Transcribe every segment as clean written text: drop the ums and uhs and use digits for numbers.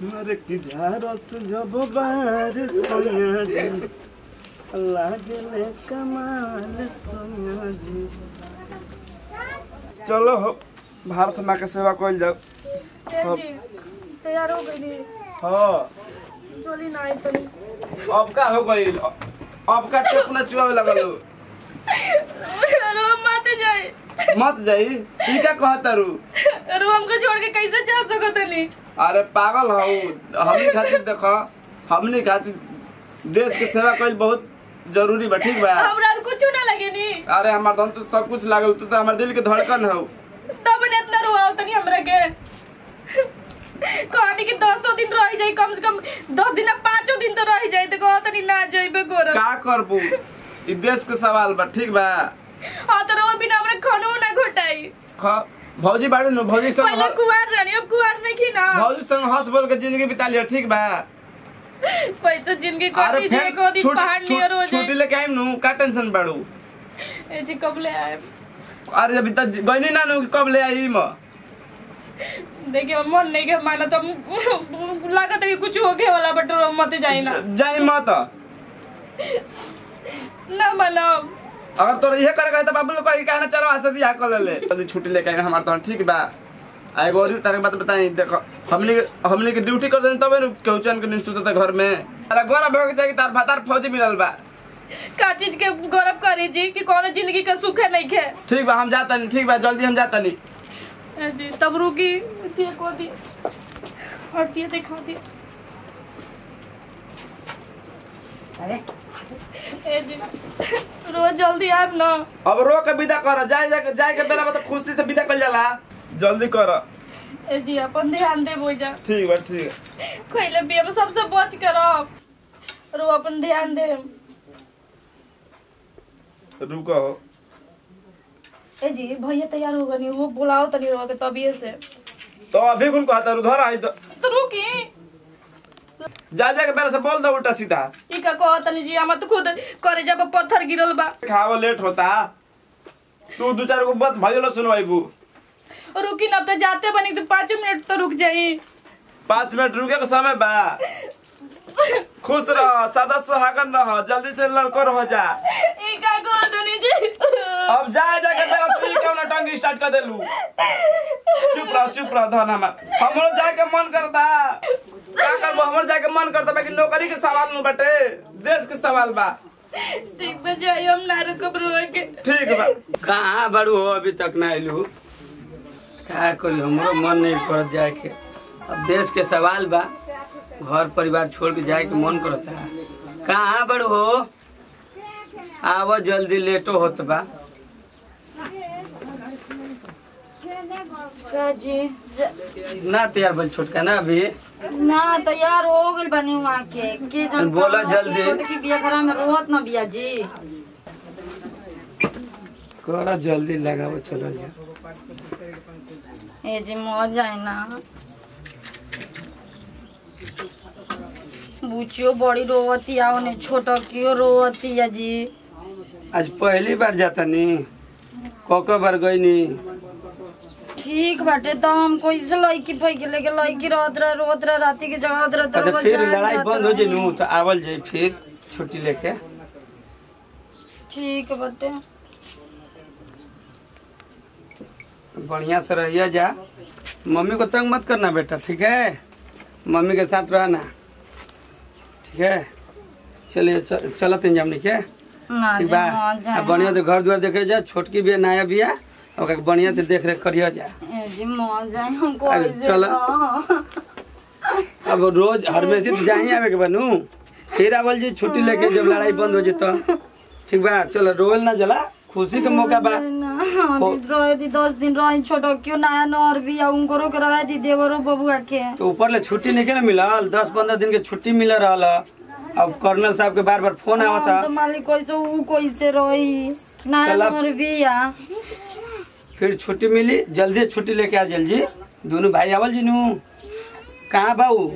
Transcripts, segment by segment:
मर की झारस जब बारिश सोनिया जी अल्लाह गेले कमाल सोनिया जी। चलो हो भारत माँ के सेवा कइल जाओ। तैयार हो गई। हाँ चली ना आई तनी। अब का हो गई? अब का टेपना चुआवे लगल हो। अरे मत जाए। मत जाई ई का कहता रू? अरे हमको छोड़ के कैसे जा सकत नहीं? अरे पागल हो। हमनी खातिर देखो, हमनी खातिर देश के सेवा कइल बहुत जरूरी बा। ठीक बा हमरा कुछ ना लगे नी। अरे हमार धन तो सब कुछ लागल, तू तो हमार दिल के धड़कन हो। तब ने इतना रोआओ तनी हमरा के। कहानी कि 10 दिन रह जाई, कम से कम 10 दिन 5 दिन तो रह जाई, तो कहत नहीं ना जइबे गोर का करबू? ई देश के सवाल बा। ठीक बा हां तो रो बिना हमरा खानो ना घोटाई। भौजी बाड़ू नु, भौजी संग पहले कुआर रहनी, अब कुआर नहीं की ना। भौजी संग हंस बोल के जिंदगी बिता लियो। ठीक बा कोई तो जिंदगी काटी जे को दिन पहाड़ नियर हो जाए। छुट्टी लेके आइम नु, का टेंशन बाड़ू? ए जी कब ले आए? अरे अभी तक गइनी ना नु, कब ले आई म? देखिए मन नहीं के माना तो लागत है कि कुछ हो गया वाला, बट मत जाई ना। जाई मत ना मानो। अगर तोरा इहे करे रहे त बाबू लोग कहि कहना चलो आसे बियाह कर ले। जल्दी छुट्टी लेके आए हमार तो। ठीक बा आए गोरी तारे बात बताई। देखो हमनी के ड्यूटी कर देन तबे न केउचन के दिन सुतत घर में। अरे गोरा भग जाई तार भातार फौजी मिलल बा। का चीज के गौरव करे जी कि कौन जिंदगी का सुख है नहीं खे। ठीक बा हम जाता नहीं। ठीक बा जल्दी हम जाता नहीं जी। तब रुकी दिए को दी और दिए दिखा दी। अरे ए जी रोज जल्दी आप ना। अब रो के विदा कर। जाए के बेरा मतलब खुशी से विदा कर जाला। जल्दी कर। ए जी अपन ध्यान दे बोझा। ठीक बा ठीक। खइले बिया में सबसे बच कर रो, अपन ध्यान दे। रुको ए जी भैया तैयार हो गनी, वो बुलाओ तनी रो के तबियत से। तो अभी कौन कहता उधर आई तो रुकी जा के बेरा से बोल दो उल्टा सीधा। ई का कहत नहीं जी, हम तो खुद करे जब पत्थर गिरल बा। खावा लेट होता। तू 2-4 को बात भाई लो सुनवाईबू। रुकी ना तो जाते बनी तो 5 मिनट तो रुक जाई। 5 मिनट रुके का समय बा। खुश रह, सदा सुहागन रह, जल्दी से लड़को रह जा। ई का कहत नहीं जी। अब जा के बेरा तू क्यों ना टंग स्टार्ट कर देलू? चुप रह धन हमरो जाए के मन करता। का करबो? हमर जाए के मन करता बाकी नौकरी के सवाल नु बाटे, देश के सवाल बा। ठीक बा जाई, हम ना रुकब रोए के। ठीक बा। कहाँ बड़ू हो अभी तक ना आइलू? क्या करी हमरो मन नहीं करत जाए के। अब देश के सवाल बा, घर परिवार छोड़ के जाए के मन करता है। कहाँ बड़ू हो? आव जल्दी, लेटो होत बा। जी ना तैयार बल छोटका ना अभी ना तैयार हो गइल बनी वहाँ के जन बोला जल्दी। छोटकी बिया खरा में रोहत न बिया जी। करा जल्दी लगाओ, चलो जा। ए जी मर जाए ना। बुचियो बड़ी रोवतिया, ओने छोटकियो रोवतिया जी। आज पहली बार जाता नी, कोको बार गई नी। ठीक बाटे तो हम कैसे लड़की पैके लेके लड़की रोत रहे राती के जगह रहे। अच्छा फिर लड़ाई बंद हो जाए तो आवल जाए फिर छुट्टी लेके। ठीक बाटे बढ़िया से रहिए जा। मम्मी को तंग मत करना बेटा, ठीक है? मम्मी के साथ रहना, ठीक है? चलिए चलो तीन जाम ठीक है? ठीक बा। अब बढ़िया से घर द्वार देखे जा। छोटकी भी नया बिया, बढ़िया से देख रेख करिए जा। अरे चलो अब रोज हमेशा जाही आवे के बनू, फिर आवल जी छुट्टी लेके जब लड़ाई बंद हो जाए तो। ठीक बा चलो, रोल ना जला, खुशी का मौका बा। रहे दी 10 दिन रही छोटो क्यों नया नौर भी उनको रोक रहे दी देवरो बबुआ के। तो ऊपर ले छुट्टी नहीं के ना मिलल, 10-15 दिन के छुट्टी मिल रहा। अब कर्नल साहब के बार बार फोन आवता। तो मालिक कैसे रही नया नौर भी या फिर छुट्टी मिली, जल्दी छुट्टी लेके आ जल्दी। दोनों भाई आवल जी नू। कहाँ बाऊ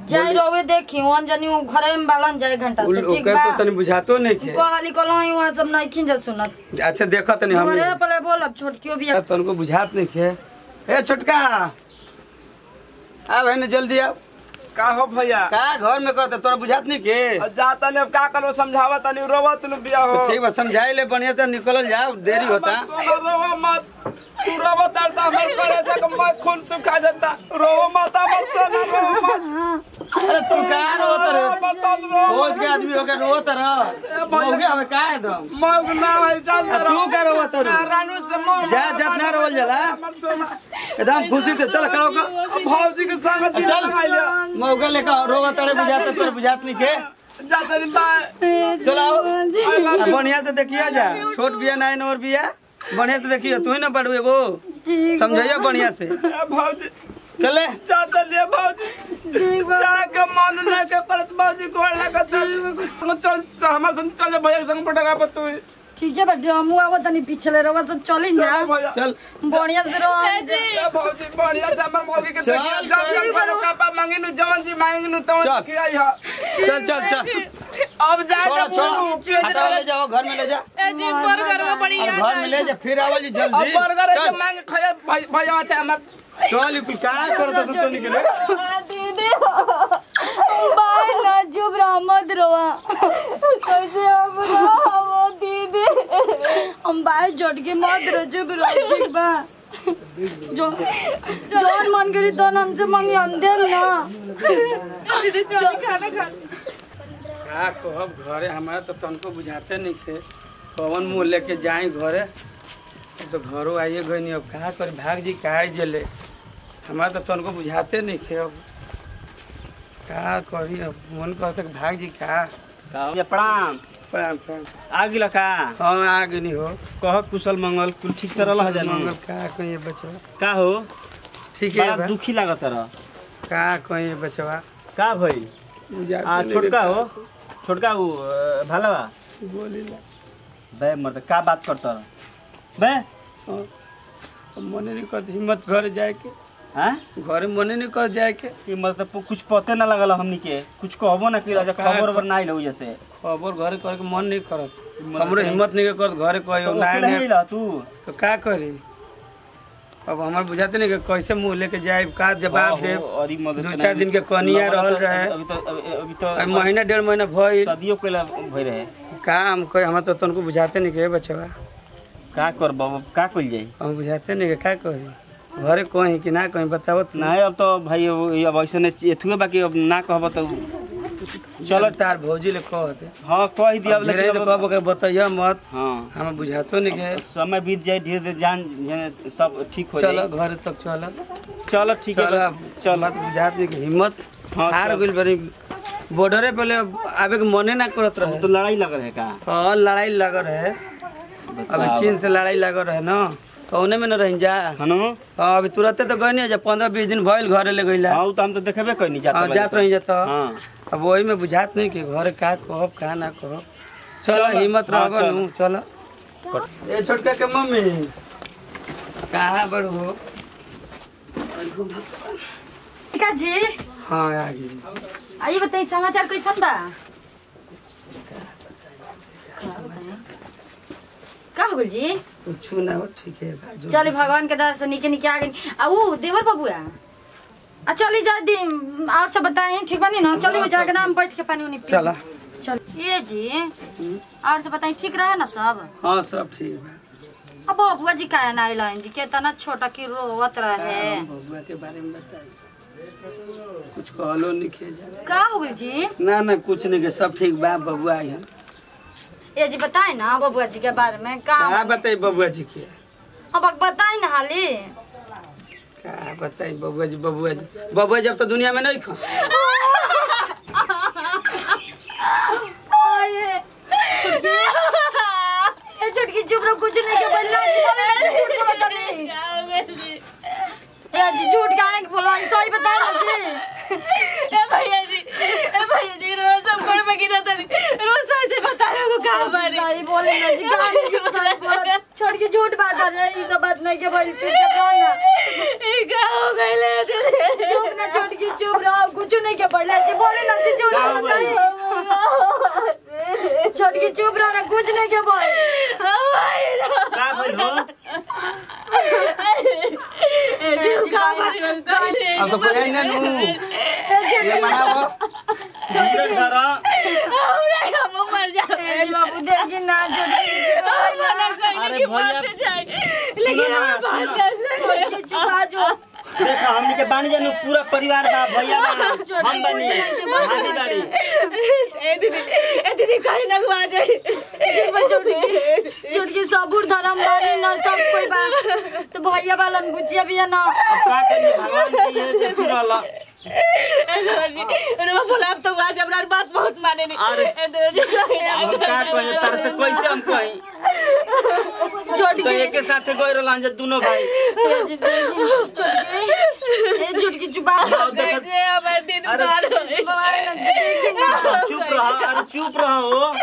जाई रोवे देखी वन जनी घरे में बालन जाए घंटा से। ठीक बा तो तनी बुझातो नहीं के कहली कहलई वहां सब नहीं खिंजा सुनत। अच्छा देखो तनी हम घरे पले बोलब छोटकियो भी तनको बुझात नहीं के। ए छोटका आ बहन जल्दी आओ। का हो भैया का घर में करते तोरा बुझात नहीं के जाता ने का करो समझावा तनी रोवत न बिया हो ठीक बा समझाई ले बढ़िया से निकल जाओ देरी होता सोना रोवा मत तू रोवा डरता हमर करे जा के मत खून सुखा जाता रोवा मत हमर सोना रोवा मत अरे तू का रोत रे रोज के आदमी हो के रोत रह हो गया हमें का है दम मग ना है चल तू का रोत रे रानू से मग जा जितना रोल जाला एकदम खुशी से चल करो का भौजी के संग दिन लगाइले मौका लेकर रोवत रे बुझात तोरे बुझात नहीं के जाता नहीं बा चलो बढ़िया से देखिए जा छोट बिया नाइन और बिया बढ़िया से देखिए तू ही ना बढ़ू एगो समझाइए बढ़िया से भौजी चले जाता ले भौजी जाके मन ना के परत भौजी गोड़ लगा चल हमार संग चल भैया के संग पटरा पर तू ठीक है बेटे हम आवत तनी पिछले रवा सब चलिन जा चल बढ़िया से रहो भौजी बढ़िया से हमर मौगी के देखिए जान करो कापा मांगे नु जवन जी मांगे नु तो खियाई ह चल चल चल अब जाके छोड़ हटा ले जाओ घर में ले जा जी बर्गर में बड़ी याद घर में ले जा फिर आवल जी जल्दी अब बर्गर के मांगे खाया भैया अच्छा हमर चल कुल का करत तो निकले दीदी बाय ना चुप रह मत रोवा कैसे हम रहो दीदी हम बाय जोड़ के मत रो चुप रह ठीक बा जो जोन मन करी तो हमसे मांगी अंधेर ना दीदी चल खाना खा का कहब घरे हमारा तो तनको बुझाते नहीं थे पवन मुँह लेके जाए घरे तो घरों आइए गई नहीं अब कहा कर भाग जी कहा जले हमारा तो तनको बुझाते नहीं थे अब का करी अब मन कहते भाग जी कहा प्रणाम प्रणाम प्रणाम आ गिल का हाँ आ गई नहीं हो कह कुशल मंगल कुल ठीक से रह मंगल का कहिए बचवा का हो ठीक है बड़ा दुखी लागत रह का कहिए बचवा का भई आ छोटका हो छोटका वो भालवा बोली बे मत का बात करता रह बे मने नहीं कर हिम्मत घर जाए के हां घरे मने नहीं कर जाए के ये मतलब कुछ पते ना लगल हमनी के कुछ कहबो ना कि खबर ओबर ना आइल जैसे खबर घरे करे के मन नहीं करत हमरो हिम्मत नहीं कर घरे कहियो ना नहीं ला तू तो का करी अब हमार बुझाते नहीं कि कैसे मुंह लेके जाए का जवाब दे दो चार दिन के कनिया रहल रहे अभी तो महीना डेढ़ महीना भइल सदियों पहले भई रहे काम कोई हम तो तनको बुझाते नहीं के बचवा का कर बाबू का कइल जाई हम बुझाते नहीं के का कही घरे कहीं कि ना कहीं बताओ नहीं अब तो भाई अब ऐसे नहीं एथुए बाकी अब ना कहब तो चलो तार भौजी ले कहते हाँ कह दिया धीरे तो कहब के बताइए मत हाँ हम बुझातो नहीं के समय बीत जाए धीरे धीरे जान सब ठीक हो चलो जाए घर तक चलो चलो ठीक है चल मत बुझात नहीं के हिम्मत हार गइल बड़ी बॉर्डरे पहले आवे के मने ना करत रहे तो लड़ाई लग रहे का हाँ लड़ाई लग रहे अभी चीन से लड़ाई लग रहे ना तो उन्हें में न रह जा हनो हाँ अभी तुरंत तो गई नहीं जब 15-20 दिन भइल घरे ले गईला हाँ तो हम तो देखबे कहीं नहीं जाता जात रही जाता हाँ अब वही में बुझात नहीं कि घरे का कहब का ना कहब चलो हिम्मत रहब नु चलो ए छोटका के मम्मी कहाँ बड़ हो का जी हाँ आ गई आइए बताइए समाचार कैसन बा का हो गइल जी कुछ ना हो ठीक है बाजू चले भगवान के दया से निके निके आ गई आ वो देवर बबुआ आ चली जा दी और सब बताएं ठीक बानी ना चली जाके नाम बैठ के पानी उनी चला चल ये जी और सब बताएं ठीक रहे ना सब हाँ सब ठीक बा अब बबुआ जी काहे ना आइलन जी केतना छोटा की रोवत रहे बबुआ के बारे में बताई कुछ कहलो नहीं खेल का हो गइल जी ना ना कुछ नहीं के सब ठीक बा बबुआ आई हम ये जी बताए ना बबुआ जी के बारे में का क्या बताई बबुआ जी के अब बताई ना हाली क्या बताई बबुआ जी अब तो दुनिया में नहीं खा ये छुटकी चुप रहो कुछ नहीं के बोलना जी झूठ बोलता नहीं ये जी झूठ काहे बोला सही बताए ना जी ए भैया जी रोज सब घर में गिरा था रोज सही से बता रहे हो का बारे सही बोले ना जी सही बोला छोड़ के झूठ बात है ये सब बात नहीं के भाई चुप रहो ना ये का हो गइले चुप ना छोड़ के चुप रहो कुछ नहीं के बोला जी बोले ना जी झूठ छोड़ के चुप रहो ना कुछ नहीं के बोल का भइल हो अब तो कोई आई ना नू ये मनाओ धीरज धरा हम मर जाए बाबू देखी ना अरे भैया लेकिन हम बात कैसे चुपा जो देखा हमनी के बानी जानू पूरा परिवार बा भैया बा हम बनी भाभी बाड़ी ए दीदी कहीं ना हुआ जाए छोटकी सबूर धर्म बानी ना सब कोई बा तो भैया वालन बुझिया भी है ना का करिए भगवान की ये देखी रहला अरे बोला अब तो आज हमरा बात बहुत माने नहीं अरे हम का कहे तार से कैसे हम कहीं तो एक के साथ गए रहला जे दोनों भाई छोटकी चुपा कैसे हमें दिन पार चुप रहा अरे चुप रहो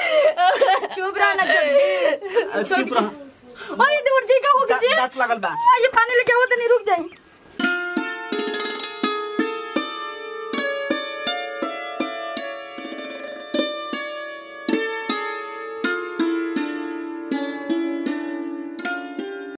चुप रहा ना छोटकी चुप रहा ओए दूर जी का हो गया दांत लागल बा ये पानी लेके आओ तो नहीं रुक जाए